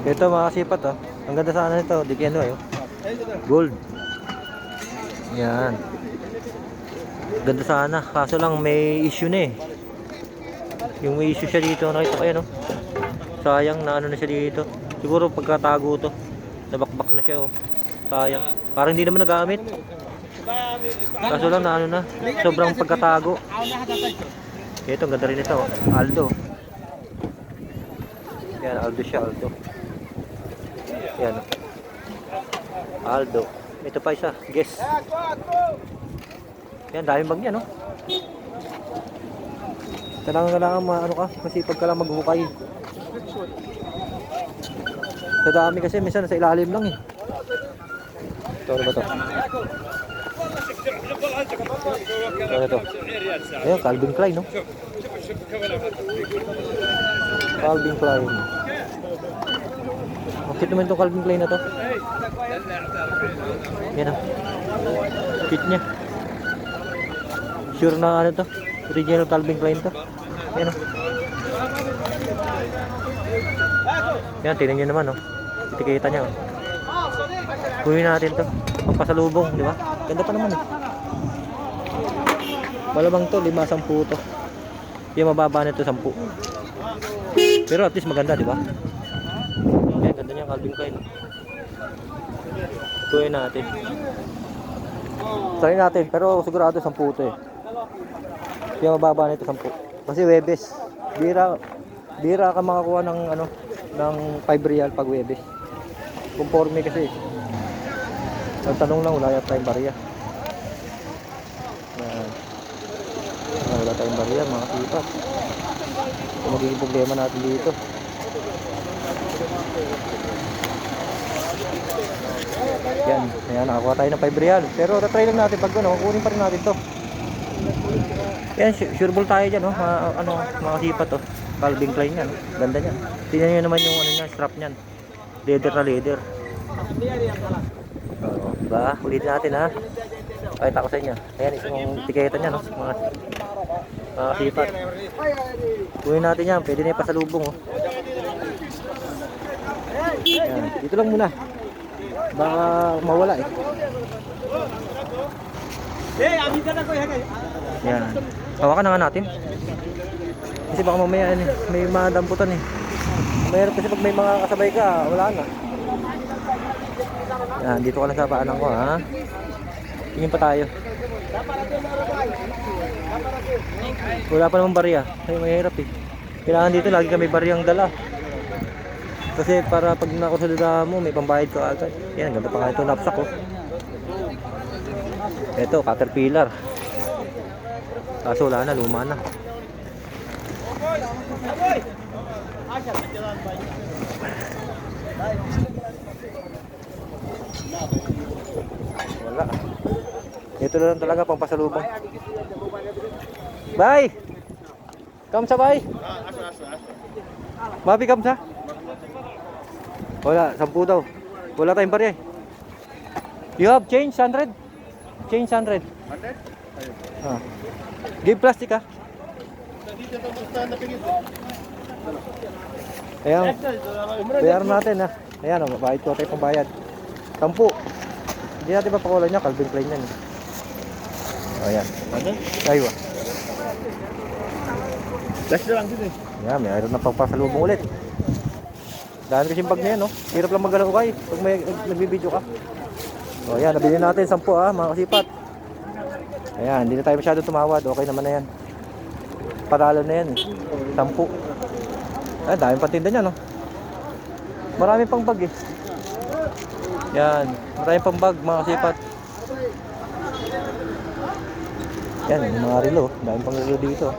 Ito mga kasipat oh. Ang ganda sana nito, di kaya oh. Gold. Yan. Ganda sana, kaso lang may issue na eh. Yung may issue siya dito, nakita ko yan oh. Sayang na ano na siya dito. Siguro pagkatago to, nabakbak na siya oh. Sayang. Parang hindi naman nagamit. Kaso lang na ano na, sobrang pagkatago. Ito, ang ganda rin ito oh. Aldo. Yan, Aldo siya, Aldo. Yan. Aldo. Ito pa isa, guess. Yan, daming bag niya, no? Kailangan ano ka, masipag ka lang maghukay. Sa dami kasi, minsan nasa ilalim lang eh. Ito, ano ba ito? Ano ito? Ayan, Calvin Klein, no? Calvin Klein. Bakit naman itong Calvin Klein na to? Yan o. Kit niya. Sure na ano to? Original Calvin Klein to. Yan o. Yan, tingnan nyo naman o. Titikita niya o. Kunin natin to. Pampasalubong, di ba? Ganda pa naman eh. Malamang to, 5-10 to. Yung mababa nito 10. Pero at least maganda, di ba? Yan, ganda niya Calvin Klein. Kunin natin. Try natin, pero sigurado 10 to eh. Yung mababa nito 10. Kasi Webes. Bira ka makakuha ng ano, ng 5 real pag Webes. Conforme kasi. Ang tanong lang, wala tayong barya. Wala tayong barya, mga kipas. Ito magiging problema natin dito. Yan, nakakuha tayo ng 5 real. Pero try lang natin pag ano, kunin pa rin natin to. Yan, sureball tayo dyan, no? Mga sipat to. Calvin Klein yan, no? Ganda niyan. Tingnan nyo naman yung ano niya, strap niyan. Leather na leather. Diba? Ulitin natin ha. Pakita ko sa inyo. Ayan, isang tiketa niya, no? Mga sipat. Kunin natin yan, pwede na yung pasalubong, oh. Yan, dito lang muna. Baka mawala eh. Yan. Hawakan na nga natin. Kasi baka mamaya may madamputan eh. Mayroon kasi pag may mga kasabay ka, wala na. Yan, dito ka lang sa paanan ko ha. Tingin pa tayo. Wala pa naman barya. Ay, mahirap eh. Kailangan dito lagi kami baryang dala. Kasi para pag nakusalita mo, may pambayad ka agad. Yan, ganda pa nga ito napsak oh. Ito, Caterpillar. Kaso wala na, luma na. Wala. Ito na lang talaga pang pasalubong. Bye! Kamsa bye! Mapi kamsa? Wala, 10 daw. Wala tayong barya eh. You have change 100? Change 100. 100? Ah. Give plastic ah. Ayan. Bayaran natin ah. Ayan o, bayad ko tayo pambayad. 10. Hindi natin papakulan niya, Calvin Klein yan. Ayan. Aywa. Last na lang dito eh. Ayan, mayroon na pagpasalubong ulit. Dahil kasi yung bag na yan, no? Hirap lang magalaw kayo pag may nagbibideo ka. O ayan, nabili natin 10 mga kasipat. Ayan, hindi na tayo masyado tumawad. Okay naman na yan. Paralo na yan eh. 10. Ayan, daming patinda niya, no? Marami pang bag eh. Yan, marami pang bag mga kasipat. Yan, yung mga relo. Daming pang relo dito.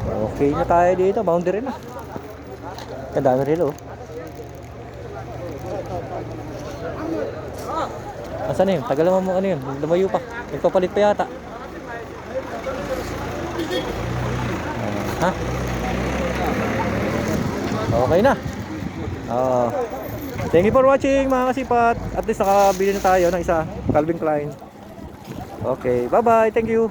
Okay na tayo dito, boundary na. Ang dami relo. Asan na yun? Tagal naman mo ano yun? Lumayo pa. Nagpapalit pa yata. Ha? Okay na. Thank you for watching mga kasipat. At least nakabili na tayo ng isa, Calvin Klein. Okay, bye bye. Thank you.